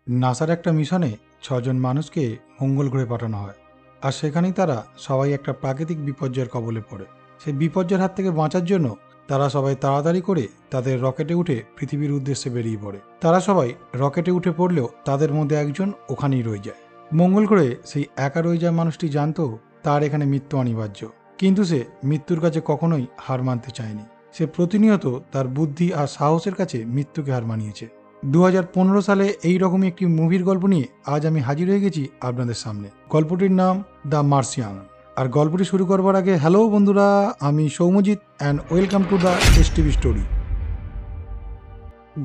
নাসার একটা মিশনে ৬ জন মানুষকে মঙ্গল গ্রহে পাঠানো হয়। আর সেখানেই তারা সবাই একটা প্রাকৃতিক বিপর্যয়ের কবলে পড়ে। সেই বিপর্যয়ের হাত থেকে বাঁচার জন্য তারা সবাই তাড়াতাড়ি করে তাদের রকেটে উঠে পৃথিবীর উদ্দেশ্যে বেরিয়ে পড়ে। তারা সবাই রকেটে উঠে পড়লেও তাদের মধ্যে একজন ওখানেই রয়ে যায়। মঙ্গল গ্রহে সেই একা রয়ে যাওয়া মানুষটি জানতো তার এখানে মৃত্যু অনিবার্য, কিন্তু সে মৃত্যুর কাছে কখনোই হার মানতে চায়নি। সে প্রতিনিয়ত তার বুদ্ধি আর সাহসের কাছে মৃত্যুকে হার মানিয়েছে। 2015 সালে এই রকমই একটি মুভির গল্প নিয়ে আজ আমি হাজির হয়ে গেছি আপনাদের সামনে। গল্পটির নাম দ্য মার্সিয়ান। আর গল্পটি শুরু করবার আগে হ্যালো বন্ধুরা, আমি Soumyajit and welcome to the STV story.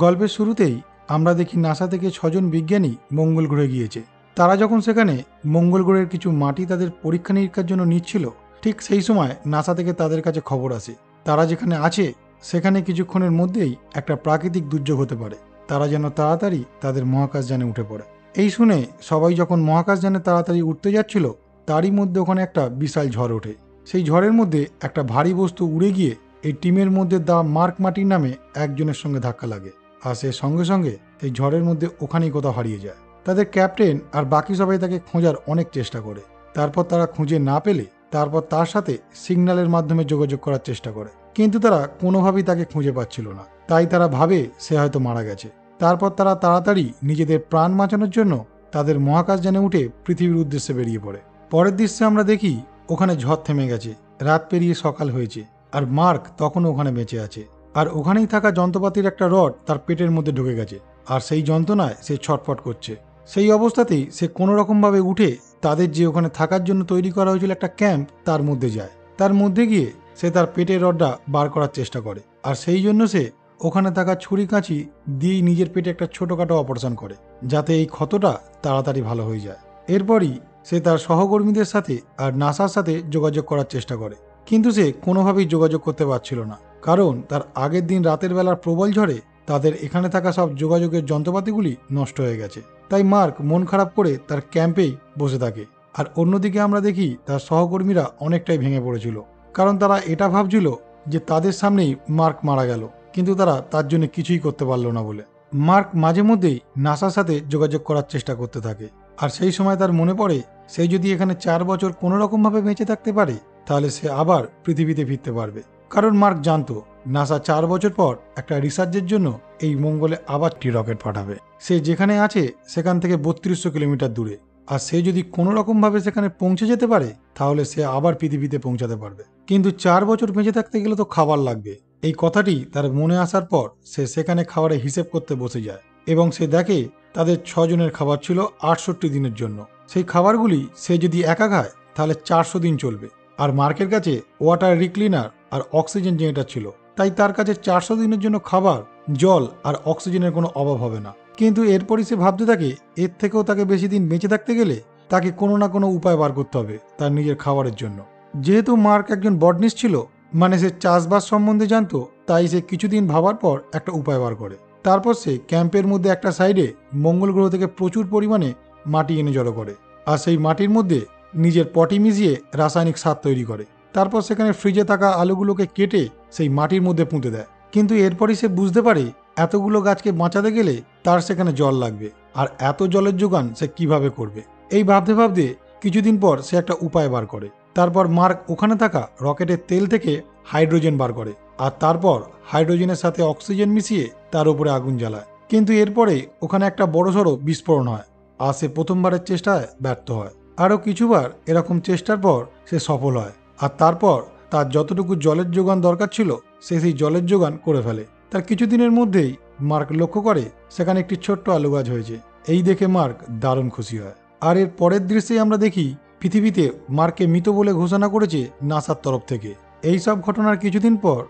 গল্পের শুরুতেই আমরা দেখি নাসা থেকে 6 জন বিজ্ঞানী মঙ্গল গ্রহে গিয়েছে। তারা যখন সেখানে মঙ্গল গ্রহের কিছু মাটি তাদের পরীক্ষা নিরীক্ষার জন্য নিচ্ছিল, ঠিক সেই সময় নাসা থেকে তাদের কাছে খবর আসে তারা যেখানে আছে সেখানে কিছুক্ষণের মধ্যেই একটা প্রাকৃতিক দুর্যোগ হতে পারে। তারা যেন তাড়াতাড়ি তাদের মহাকাশযানে উঠে পড়ে। এই শুনে সবাই যখন মহাকাশযানে তাড়াতাড়ি উঠতে যাচ্ছিল, তারই মধ্যে ওখানে একটা বিশাল ঝড় ওঠে। সেই ঝড়ের মধ্যে একটা ভারী বস্তু উড়ে গিয়ে এই টিমের মধ্যে দ্য মার্ক মার্টিন নামে একজনের সঙ্গে ধাক্কা লাগে। আর সে সঙ্গে সঙ্গে এই ঝড়ের মধ্যে ওখানেই কোথাও হারিয়ে যায়। তাদের ক্যাপ্টেন আর বাকি সবাই তাকে খোঁজার অনেক চেষ্টা করে। তারপর তারা খুঁজে না পেলে তারপর তার সাথে সিগন্যালের মাধ্যমে যোগাযোগ করার চেষ্টা করে, কিন্তু তারা কোনোভাবেই তাকে খুঁজে পাচ্ছিল না। তাই তারা ভাবে সে হয়তো মারা গেছে। তারপর তারা তাড়াতাড়ি নিজেদের প্রাণ বাঁচানোর জন্য তাদের মহাকাশযানে উঠে পৃথিবীর উদ্দেশ্যে বেরিয়ে পড়ে। পরের দৃশ্যে আমরা দেখি ওখানে ঝড় থেমে গেছে, রাত পেরিয়ে সকাল হয়েছে, আর মার্ক তখনও ওখানে বেঁচে আছে। আর ওখানেই থাকা যন্ত্রপাতির একটা রড তার পেটের মধ্যে ঢুকে গেছে, আর সেই যন্ত্রণায় সে ছটফট করছে। সেই অবস্থাতেই সে কোনো রকমভাবে উঠে তাদের যে ওখানে থাকার জন্য তৈরি করা হয়েছিল একটা ক্যাম্প, তার মধ্যে যায়। তার মধ্যে গিয়ে সে তার পেটের রডটা বার করার চেষ্টা করে, আর সেই জন্য সে ওখানে থাকা ছুরি কাঁচি দিয়েই নিজের পেটে একটা ছোটোখাটো অপারেশন করে, যাতে এই ক্ষতটা তাড়াতাড়ি ভালো হয়ে যায়। এরপরই সে তার সহকর্মীদের সাথে আর নাসার সাথে যোগাযোগ করার চেষ্টা করে, কিন্তু সে কোনোভাবেই যোগাযোগ করতে পারছিল না, কারণ তার আগের দিন রাতের বেলার প্রবল ঝড়ে তাদের এখানে থাকা সব যোগাযোগের যন্ত্রপাতিগুলি নষ্ট হয়ে গেছে। তাই মার্ক মন খারাপ করে তার ক্যাম্পেই বসে থাকে। আর অন্যদিকে আমরা দেখি তার সহকর্মীরা অনেকটাই ভেঙে পড়েছিল, কারণ তারা এটা ভাবছিল যে তাদের সামনেই মার্ক মারা গেল, কিন্তু তারা তার জন্য কিছুই করতে পারল না বলে। মার্ক মাঝে মধ্যেই নাসার সাথে যোগাযোগ করার চেষ্টা করতে থাকে, আর সেই সময় তার মনে পড়ে সে যদি এখানে 4 বছর কোনো রকমভাবে বেঁচে থাকতে পারে তাহলে সে আবার পৃথিবীতে ফিরতে পারবে। কারণ মার্ক জানতো নাসা 4 বছর পর একটা রিসার্চের জন্য এই মঙ্গলে আবার একটি রকেট পাঠাবে। সে যেখানে আছে সেখান থেকে 3200 কিলোমিটার দূরে, আর সে যদি কোনো রকমভাবে সেখানে পৌঁছে যেতে পারে তাহলে সে আবার পৃথিবীতে পৌঁছাতে পারবে। কিন্তু 4 বছর বেঁচে থাকতে গেলে তো খাবার লাগবে। এই কথাটি তার মনে আসার পর সে সেখানে খাবারের হিসেব করতে বসে যায়, এবং সে দেখে তাদের 6 জনের খাবার ছিল 68 দিনের জন্য। সেই খাবারগুলি সে যদি একা খায় তাহলে 400 দিন চলবে। আর মার্কের কাছে ওয়াটার রিক্লিনার আর অক্সিজেন জেনারেটর ছিল, তাই তার কাছে 400 দিনের জন্য খাবার, জল আর অক্সিজেনের কোনো অভাব হবে না। কিন্তু এরপরই সে ভাবতে থাকে এর থেকেও তাকে বেশি দিন বেঁচে থাকতে গেলে তাকে কোনো না কোনো উপায় বার করতে হবে তার নিজের খাবারের জন্য। যেহেতু মার্ক একজন বটনিস্ট ছিল, মানে সে চাষবাস সম্বন্ধে জানতো, তাই সে কিছুদিন ভাবার পর একটা উপায় বার করে। তারপর সে ক্যাম্পের মধ্যে একটা সাইডে মঙ্গল গ্রহ থেকে প্রচুর পরিমাণে মাটি এনে জড়ো করে, আর সেই মাটির মধ্যে নিজের পটি মিশিয়ে রাসায়নিক সার তৈরি করে। তারপর সেখানে ফ্রিজে থাকা আলুগুলোকে কেটে সেই মাটির মধ্যে পুঁতে দেয়। কিন্তু এরপরই সে বুঝতে পারে এতগুলো গাছকে বাঁচাতে গেলে তার সেখানে জল লাগবে, আর এত জলের যোগান সে কিভাবে করবে। এই ভাবতে ভাবতে কিছুদিন পর সে একটা উপায় বার করে। তারপর মার্ক ওখানে থাকা রকেটের তেল থেকে হাইড্রোজেন বার করে, আর তারপর হাইড্রোজেনের সাথে অক্সিজেন মিশিয়ে তার উপরে আগুন জ্বালায়। কিন্তু এরপরে ওখানে একটা বড়সড় বিস্ফোরণ হয়, আর সে প্রথমবারের চেষ্টায় ব্যর্থ হয়। আরও কিছুবার এরকম চেষ্টার পর সে সফল হয়, আর তারপর তার যতটুকু জলের যোগান দরকার ছিল সে সেই জলের যোগান করে ফেলে। তার কিছুদিনের মধ্যেই মার্ক লক্ষ্য করে সেখানে একটি ছোট্ট আলু গাছ হয়েছে। এই দেখে মার্ক দারুণ খুশি হয়। আর এর পরের দৃশ্যে আমরা দেখি পৃথিবীতে মার্ককে মৃত বলে ঘোষণা করেছে নাসার তরফ থেকে। এই সব ঘটনার কিছুদিন পর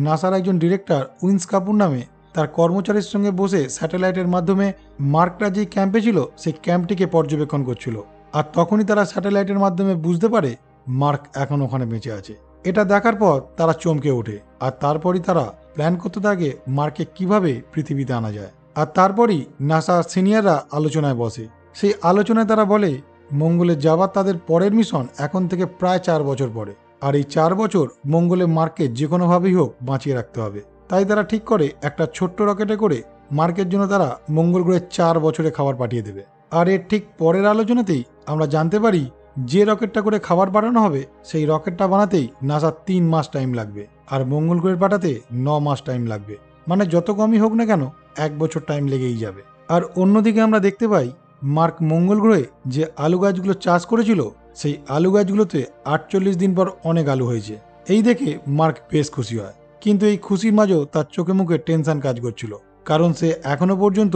নাসার একজন ডিরেক্টর উইন্স কাপুর নামে তার কর্মচারীর সঙ্গে বসে স্যাটেলাইটের মাধ্যমে মার্করা যে ক্যাম্পে ছিল সেই ক্যাম্পটিকে পর্যবেক্ষণ করছিল। আর তখনই তারা স্যাটেলাইটের মাধ্যমে বুঝতে পারে মার্ক এখন ওখানে বেঁচে আছে। এটা দেখার পর তারা চমকে ওঠে, আর তারপরই তারা প্ল্যান করতে থাকে মার্ককে কিভাবে পৃথিবীতে আনা যায়। আর তারপরই নাসার সিনিয়ররা আলোচনায় বসে। সেই আলোচনায় তারা বলে মঙ্গলে যাবার তাদের পরের মিশন এখন থেকে প্রায় 4 বছর পরে, আর এই 4 বছর মঙ্গলে মার্ককে যে কোনোভাবেই হোক বাঁচিয়ে রাখতে হবে। তাই তারা ঠিক করে একটা ছোট্ট রকেটে করে মার্কের জন্য তারা মঙ্গল গ্রহে 4 বছরে খাবার পাঠিয়ে দেবে। আর এর ঠিক পরের আলোচনাতেই আমরা জানতে পারি যে রকেটটা করে খাবার পাঠানো হবে সেই রকেটটা বানাতেই নাসার 3 মাস টাইম লাগবে, আর মঙ্গল গ্রহে পাঠাতে 9 মাস টাইম লাগবে। মানে যত কমই হোক না কেন 1 বছর টাইম লেগেই যাবে। আর অন্যদিকে আমরা দেখতে পাই মার্ক মঙ্গল গ্রহে যে আলু গাছগুলো চাষ করেছিল সেই আলু গাছগুলোতে 48 দিন পর অনেক আলু হয়েছে। এই দেখে মার্ক বেশ খুশি হয়, কিন্তু এই খুশির মাঝেও তার চোখে মুখে টেনশন কাজ করছিল, কারণ সে এখনো পর্যন্ত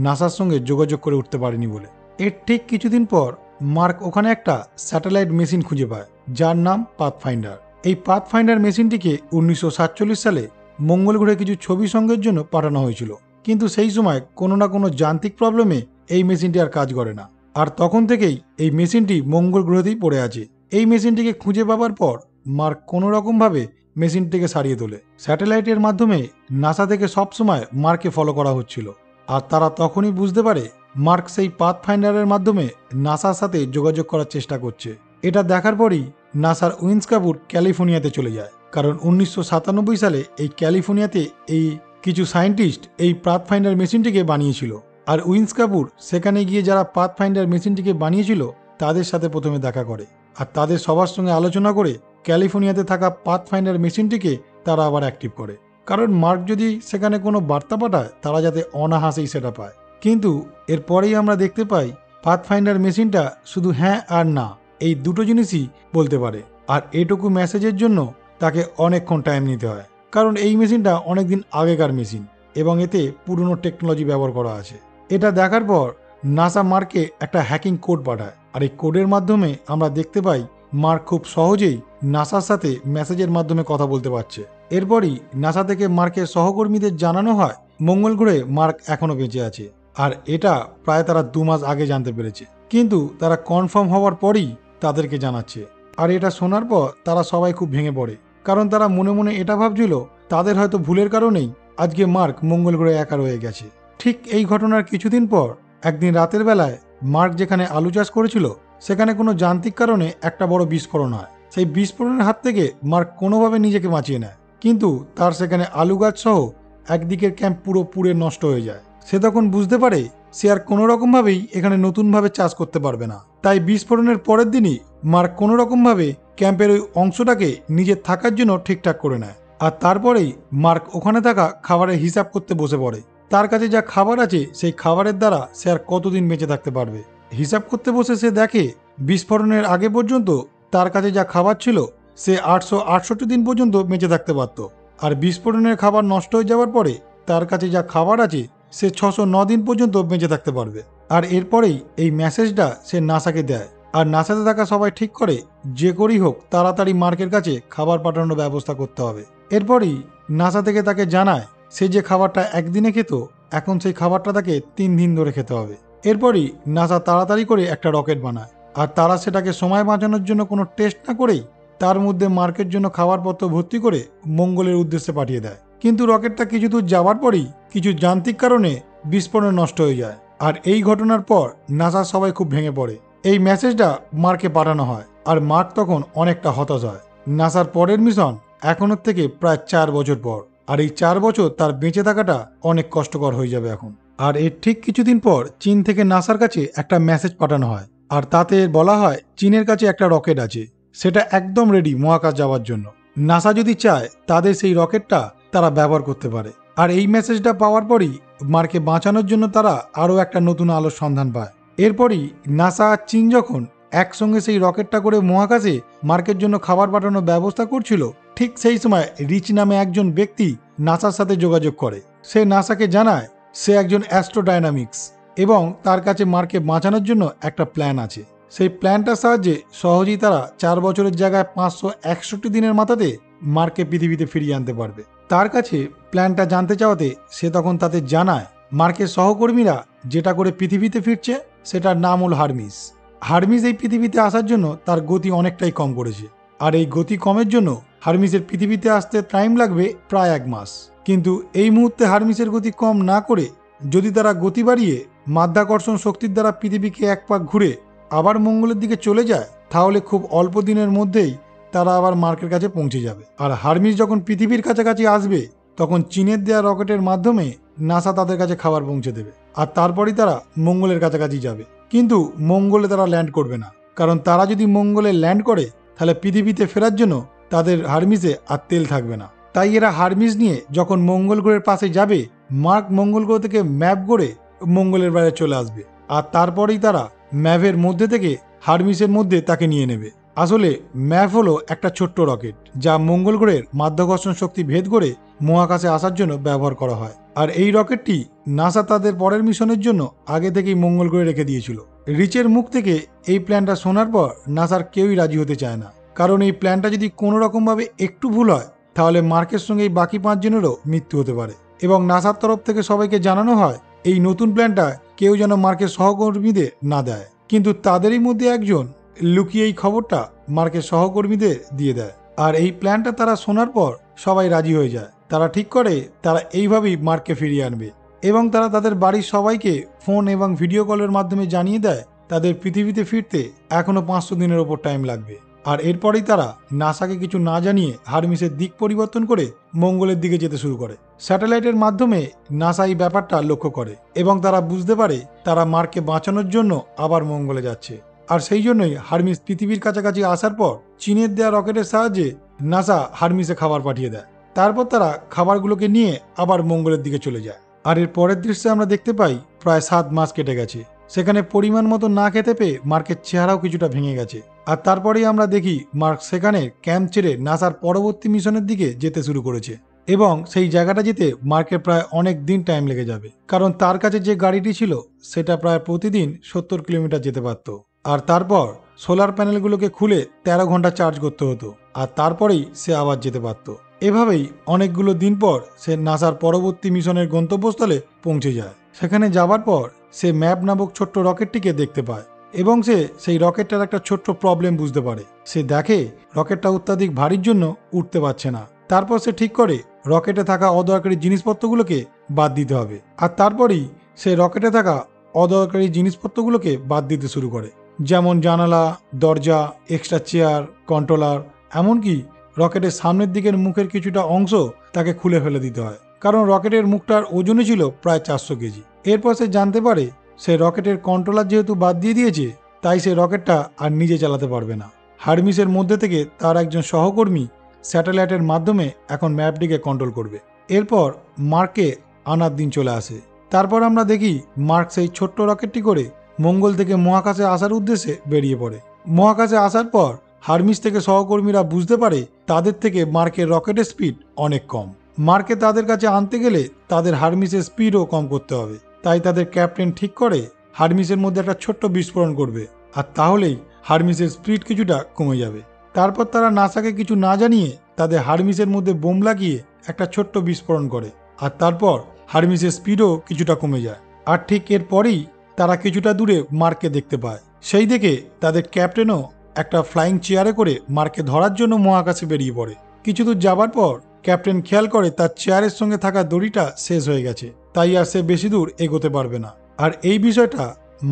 নাসার সঙ্গে যোগাযোগ করে উঠতে পারেনি বলে। এর ঠিক কিছুদিন পর মার্ক ওখানে একটা স্যাটেলাইট মেশিন খুঁজে পায় যার নাম পাথফাইন্ডার। এই পাথফাইন্ডার মেশিনটিকে 1947 সালে মঙ্গল গ্রহে কিছু ছবি সংগ্রহের জন্য পাঠানো হয়েছিল, কিন্তু সেই সময় কোনো না কোনো যান্ত্রিক প্রবলেমে এই মেশিনটি আর কাজ করে না। আর তখন থেকেই এই মেশিনটি মঙ্গল গ্রহেতেই পড়ে আছে। এই মেশিনটিকে খুঁজে পাবার পর মার্ক কোনো রকমভাবে মেশিনটিকে সারিয়ে তোলে। স্যাটেলাইটের মাধ্যমে নাসা থেকে সবসময় মার্ককে ফলো করা হচ্ছিল, আর তারা তখনই বুঝতে পারে মার্ক সেই পাথফাইন্ডারের মাধ্যমে নাসার সাথে যোগাযোগ করার চেষ্টা করছে। এটা দেখার পরই নাসার উইন্স কাপুর ক্যালিফোর্নিয়াতে চলে যায়, কারণ 1997 সালে এই ক্যালিফোর্নিয়াতে এই কিছু সায়েন্টিস্ট এই পাথফাইন্ডার মেশিনটিকে বানিয়েছিল। আর উইন্স কাপুর সেখানে গিয়ে যারা পাথফাইন্ডার মেশিনটিকে বানিয়েছিল তাদের সাথে প্রথমে দেখা করে, আর তাদের সবার সঙ্গে আলোচনা করে ক্যালিফোর্নিয়াতে থাকা পাথফাইন্ডার মেশিনটিকে তারা আবার অ্যাক্টিভ করে, কারণ মার্ক যদি সেখানে কোনো বার্তা পাঠায় তারা যাতে অনাহাসেই সেটা পায়। কিন্তু এরপরেই আমরা দেখতে পাই পাথফাইন্ডার মেশিনটা শুধু হ্যাঁ আর না এই দুটো জিনিসই বলতে পারে, আর এটুকু মেসেজের জন্য তাকে অনেকক্ষণ টাইম নিতে হয়, কারণ এই মেশিনটা অনেকদিন আগেকার মেশিন এবং এতে পুরনো টেকনোলজি ব্যবহার করা আছে। এটা দেখার পর নাসা মার্ককে একটা হ্যাকিং কোড পাঠায়, আর এই কোডের মাধ্যমে আমরা দেখতে পাই মার্ক খুব সহজেই নাসার সাথে মেসেজের মাধ্যমে কথা বলতে পারছে। এরপরই নাসা থেকে মার্কের সহকর্মীদের জানানো হয় মঙ্গল গ্রহে মার্ক এখনো বেঁচে আছে, আর এটা প্রায় তারা 2 মাস আগে জানতে পেরেছে, কিন্তু তারা কনফার্ম হওয়ার পরই তাদেরকে জানাচ্ছে। আর এটা শোনার পর তারা সবাই খুব ভেঙে পড়ে, কারণ তারা মনে মনে এটা ভাবছিল তাদের হয়তো ভুলের কারণেই আজকে মার্ক মঙ্গল গ্রহে একা রয়ে গেছে। ঠিক এই ঘটনার কিছুদিন পর একদিন রাতের বেলায় মার্ক যেখানে আলু চাষ করেছিল সেখানে কোনো যান্ত্রিক কারণে একটা বড় বিস্ফোরণ হয়। সেই বিস্ফোরণের হাত থেকে মার্ক কোনোভাবে নিজেকে বাঁচিয়ে নেয়, কিন্তু তার সেখানে আলু গাছ সহ একদিকের ক্যাম্প পুরো পুড়ে নষ্ট হয়ে যায়। সে তখন বুঝতে পারে সে আর কোনো রকমভাবেই এখানে নতুনভাবে চাষ করতে পারবে না। তাই বিস্ফোরণের পরের দিনই মার্ক কোনো রকমভাবে ক্যাম্পের ওই অংশটাকে নিজের থাকার জন্য ঠিকঠাক করে নেয়, আর তারপরেই মার্ক ওখানে থাকা খাবারের হিসাব করতে বসে পড়ে। তার কাছে যা খাবার আছে সেই খাবারের দ্বারা সে আর কতদিন বেঁচে থাকতে পারবে। হিসাব করতে বসে সে দেখে বিস্ফোরণের আগে পর্যন্ত তার কাছে যা খাবার ছিল সে 868 দিন পর্যন্ত বেঁচে থাকতে পারত, আর বিস্ফোরণের খাবার নষ্ট হয়ে যাওয়ার পরে তার কাছে যা খাবার আছে সে 609 দিন পর্যন্ত বেঁচে থাকতে পারবে। আর এরপরেই এই মেসেজটা সে নাসাকে দেয়, আর নাসাতে থাকা সবাই ঠিক করে যে করেই হোক তাড়াতাড়ি মার্কের কাছে খাবার পাঠানোর ব্যবস্থা করতে হবে। এরপরই নাসা থেকে তাকে জানায় সে যে খাবারটা একদিনে খেত এখন সেই খাবারটা তাকে 3 দিন ধরে খেতে হবে। এরপরই নাসা তাড়াতাড়ি করে একটা রকেট বানায়, আর তারা সেটাকে সময় বাঁচানোর জন্য কোনো টেস্ট না করেই তার মধ্যে মার্কের জন্য খাবারপত্র ভর্তি করে মঙ্গলের উদ্দেশ্যে পাঠিয়ে দেয়। কিন্তু রকেটটা কিছু দূর যাওয়ার পরই কিছু যান্ত্রিক কারণে বিস্ফোরণে নষ্ট হয়ে যায়, আর এই ঘটনার পর নাসার সবাই খুব ভেঙে পড়ে। এই মেসেজটা মার্কে পাঠানো হয়, আর মার্ক তখন অনেকটা হতাশ হয়। নাসার পরের মিশন এখনের থেকে প্রায় 4 বছর পর, আর এই 4 বছর তার বেঁচে থাকাটা অনেক কষ্টকর হয়ে যাবে এখন। আর এর ঠিক কিছুদিন পর চীন থেকে নাসার কাছে একটা মেসেজ পাঠানো হয়, আর তাতে বলা হয় চীনের কাছে একটা রকেট আছে, সেটা একদম রেডি মহাকাশ যাওয়ার জন্য। নাসা যদি চায় তাদের সেই রকেটটা তারা ব্যবহার করতে পারে। আর এই মেসেজটা পাওয়ার পরই মার্কে বাঁচানোর জন্য তারা আরও একটা নতুন আলোর সন্ধান পায়। এরপরই নাসা আর চীন যখন একসঙ্গে সেই রকেটটা করে মহাকাশে মার্কের জন্য খাবার পাঠানোর ব্যবস্থা করছিল, ঠিক সেই সময় রিচ নামে একজন ব্যক্তি নাসার সাথে যোগাযোগ করে। সে নাসাকে জানায় সে একজন অ্যাস্ট্রোডাইনামিক্স এবং তার কাছে মার্কে বাঁচানোর জন্য একটা প্ল্যান আছে। সেই প্ল্যানটার সাহায্যে সহজেই তারা 4 বছরের জায়গায় 561 দিনের মাথাতে মার্ককে পৃথিবীতে ফিরিয়ে আনতে পারবে। তার কাছে প্ল্যানটা জানতে চাওয়াতে সে তখন তাদের জানায় মার্কের সহকর্মীরা যেটা করে পৃথিবীতে ফিরছে সেটার নাম হল হারমিস। হারমিস এই পৃথিবীতে আসার জন্য তার গতি অনেকটাই কম করেছে, আর এই গতি কমের জন্য হারমিসের পৃথিবীতে আসতে টাইম লাগবে প্রায় 1 মাস। কিন্তু এই মুহূর্তে হারমিসের গতি কম না করে যদি তারা গতি বাড়িয়ে মাধ্যাকর্ষণ শক্তির দ্বারা পৃথিবীকে এক পাক ঘুরে আবার মঙ্গলের দিকে চলে যায়, তাহলে খুব অল্প দিনের মধ্যেই তারা আবার মার্কের কাছে পৌঁছে যাবে। আর হারমিস যখন পৃথিবীর কাছাকাছি আসবে তখন চীনের দেয়া রকেটের মাধ্যমে নাসা তাদের কাছে খাবার পৌঁছে দেবে, আর তারপরই তারা মঙ্গলের কাছাকাছি যাবে। কিন্তু মঙ্গলে তারা ল্যান্ড করবে না, কারণ তারা যদি মঙ্গলে ল্যান্ড করে তাহলে পৃথিবীতে ফেরার জন্য তাদের হারমিসে আর তেল থাকবে না। তাই এরা হারমিস নিয়ে যখন মঙ্গল গ্রহের পাশে যাবে, মার্ক মঙ্গল গ্রহ থেকে ম্যাপ গড়ে মঙ্গলের বাইরে চলে আসবে, আর তারপরেই তারা ম্যাপের মধ্যে থেকে হারমিসের মধ্যে তাকে নিয়ে নেবে। আসলে ম্যাপ হলো একটা ছোট্ট রকেট যা মঙ্গল গ্রহের মাধ্যাকর্ষণ শক্তি ভেদ করে মহাকাশে আসার জন্য ব্যবহার করা হয়। আর এই রকেটটি নাসা তাদের পরের মিশনের জন্য আগে থেকেই মঙ্গল গ্রহে রেখে দিয়েছিল। রিচের মুখ থেকে এই প্ল্যানটা শোনার পর নাসার কেউই রাজি হতে চায় না, কারণ এই প্ল্যানটা যদি কোনো রকমভাবে একটু ভুল হয় তাহলে মার্কের সঙ্গে এই বাকি 5 জনেরও মৃত্যু হতে পারে। এবং নাসার তরফ থেকে সবাইকে জানানো হয় এই নতুন প্ল্যানটা কেউ যেন মার্কের সহকর্মীদের না দেয়। কিন্তু তাদেরই মধ্যে একজন লুকিয়ে এই খবরটা মার্কের সহকর্মীদের দিয়ে দেয়, আর এই প্ল্যানটা তারা শোনার পর সবাই রাজি হয়ে যায়। তারা ঠিক করে তারা এইভাবেই মার্ককে ফিরিয়ে আনবে, এবং তারা তাদের বাড়ির সবাইকে ফোন এবং ভিডিও কলের মাধ্যমে জানিয়ে দেয় তাদের পৃথিবীতে ফিরতে এখনো 500 দিনের ওপর টাইম লাগবে। আর এরপরেই তারা নাসাকে কিছু না জানিয়ে হারমিসের দিক পরিবর্তন করে মঙ্গলের দিকে যেতে শুরু করে। স্যাটেলাইটের মাধ্যমে নাসা এই ব্যাপারটা লক্ষ্য করে এবং তারা বুঝতে পারে তারা মার্ককে বাঁচানোর জন্য আবার মঙ্গলে যাচ্ছে। আর সেই জন্যই হারমিস পৃথিবীর কাছাকাছি আসার পর চীনের দেয়া রকেটের সাহায্যে নাসা হারমিসে খাবার পাঠিয়ে দেয়। তারপর তারা খাবারগুলোকে নিয়ে আবার মঙ্গলের দিকে চলে যায়। আর এর পরের দৃশ্যে আমরা দেখতে পাই প্রায় 7 মাস কেটে গেছে। সেখানে পরিমাণ মতো না খেতে পেয়ে মার্কের চেহারাও কিছুটা ভেঙে গেছে। আর তারপরেই আমরা দেখি মার্ক সেখানে ক্যাম্প ছেড়ে নাসার পরবর্তী মিশনের দিকে যেতে শুরু করেছে, এবং সেই জায়গাটা যেতে মার্কের প্রায় অনেক দিন টাইম লেগে যাবে, কারণ তার কাছে যে গাড়িটি ছিল সেটা প্রায় প্রতিদিন 70 কিলোমিটার যেতে পারত। আর তারপর সোলার প্যানেলগুলোকে খুলে 13 ঘন্টা চার্জ করতে হতো, আর তারপরেই সে আবার যেতে পারত। এভাবেই অনেকগুলো দিন পর সে নাসার পরবর্তী মিশনের গন্তব্যস্থলে পৌঁছে যায়। সেখানে যাবার পর সে ম্যাপ নামক ছোট্ট রকেটটিকে দেখতে পায়, এবং সে সেই রকেটটার একটা ছোট্ট প্রবলেম বুঝতে পারে। সে দেখে রকেটটা অত্যাধিক ভারীর জন্য উঠতে পারছে না। তারপর সে ঠিক করে রকেটে থাকা অদরকারি জিনিসপত্রগুলোকে বাদ দিতে হবে, আর তারপরেই সে রকেটে থাকা অদরকারি জিনিসপত্রগুলোকে বাদ দিতে শুরু করে, যেমন জানালা, দরজা, এক্সট্রা চেয়ার, কন্ট্রোলার, এমনকি রকেটের সামনের দিকের মুখের কিছুটা অংশ তাকে খুলে ফেলে দিতে হয়, কারণ রকেটের মুখটার ওজনই ছিল প্রায় 400 কেজি। এরপর সে জানতে পারে সে রকেটের কন্ট্রোলার যেহেতু বাদ দিয়ে দিয়েছে, তাই সে রকেটটা আর নিজে চালাতে পারবে না। হারমিসের মধ্যে থেকে তার একজন সহকর্মী স্যাটেলাইটের মাধ্যমে এখন ম্যাপটিকে কন্ট্রোল করবে। এরপর মার্ককে আনার দিন চলে আসে। তারপর আমরা দেখি মার্ক সেই ছোট্ট রকেটটি করে মঙ্গল থেকে মহাকাশে আসার উদ্দেশ্যে বেরিয়ে পড়ে। মহাকাশে আসার পর হারমিস থেকে সহকর্মীরা বুঝতে পারে তাদের থেকে মার্কের রকেটের স্পিড অনেক কম। মার্কে তাদের কাছে আনতে গেলে তাদের হারমিসের স্পিডও কম করতে হবে। তাই তাদের ক্যাপ্টেন ঠিক করে হারমিসের মধ্যে একটা ছোট্ট বিস্ফোরণ করবে, আর তাহলেই হারমিসের স্পিড কিছুটা কমে যাবে। তারপর তারা নাসাকে কিছু না জানিয়ে তাদের হারমিসের মধ্যে বোম লাগিয়ে একটা ছোট্ট বিস্ফোরণ করে, আর তারপর হারমিসের স্পিডও কিছুটা কমে যায়। আর ঠিক এরপরেই তারা কিছুটা দূরে মার্ককে দেখতে পায়। সেই দেখে তাদের ক্যাপ্টেনও একটা ফ্লাইং চেয়ারে করে মার্ককে ধরার জন্য মহাকাশে বেরিয়ে পড়ে। কিছু দূর যাবার পর ক্যাপ্টেন খেয়াল করে তার চেয়ারের সঙ্গে থাকা দড়িটা শেষ হয়ে গেছে, তাই আর সে বেশি দূর এগোতে পারবে না। আর এই বিষয়টা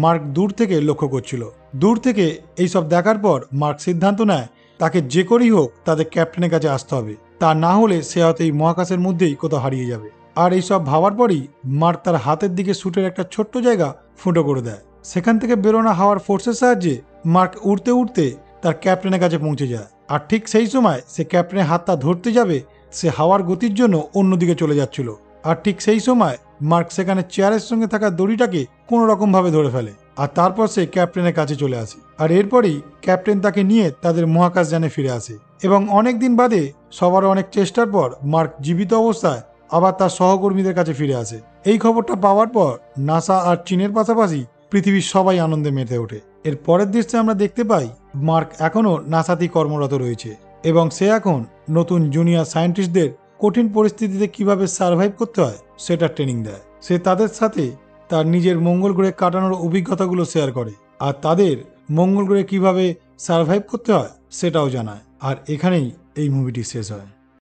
মার্ক দূর থেকে লক্ষ্য করছিল। দূর থেকে এইসব দেখার পর মার্ক সিদ্ধান্ত নেয় তাকে যে করেই হোক তাদের ক্যাপ্টেনের কাছে আসতে হবে, তা না হলে সে হয়তো এই মহাকাশের মধ্যেই কোথাও হারিয়ে যাবে। আর এইসব ভাবার পরই মার্ক তার হাতের দিকে শুটের একটা ছোট্ট জায়গা ফুটো করে দেয়। সেখান থেকে বেরোনো হাওয়ার ফোর্সের সাহায্যে মার্ক উড়তে উড়তে তার ক্যাপ্টেনের কাছে পৌঁছে যায়। আর ঠিক সেই সময় সে ক্যাপ্টেনের হাতটা ধরতে যাবে, সে হাওয়ার গতির জন্য অন্যদিকে চলে যাচ্ছিল। আর ঠিক সেই সময় মার্ক সেখানে চেয়ারের সঙ্গে থাকা দড়িটাকে কোনো রকমভাবে ধরে ফেলে, আর তারপর সে ক্যাপ্টেনের কাছে চলে আসে। আর এরপরেই ক্যাপ্টেন তাকে নিয়ে তাদের মহাকাশযানে ফিরে আসে, এবং অনেক দিন বাদে সবার অনেক চেষ্টার পর মার্ক জীবিত অবস্থায় আবার তার সহকর্মীদের কাছে ফিরে আসে। এই খবরটা পাওয়ার পর নাসা আর চীনের পাশাপাশি পৃথিবীর সবাই আনন্দে মেতে ওঠে। এর পরের দৃশ্যে আমরা দেখতে পাই মার্ক এখনও নাসাতেই কর্মরত রয়েছে, এবং সে এখন নতুন জুনিয়র সায়েন্টিস্টদের কঠিন পরিস্থিতিতে কিভাবে সার্ভাইভ করতে হয় সেটা ট্রেনিং দেয়। সে তাদের সাথে তার নিজের মঙ্গল গ্রহে কাটানোর অভিজ্ঞতাগুলো শেয়ার করে, আর তাদের মঙ্গল গ্রহে কিভাবে সার্ভাইভ করতে হয় সেটাও জানায়। আর এখানেই এই মুভিটি শেষ হয়।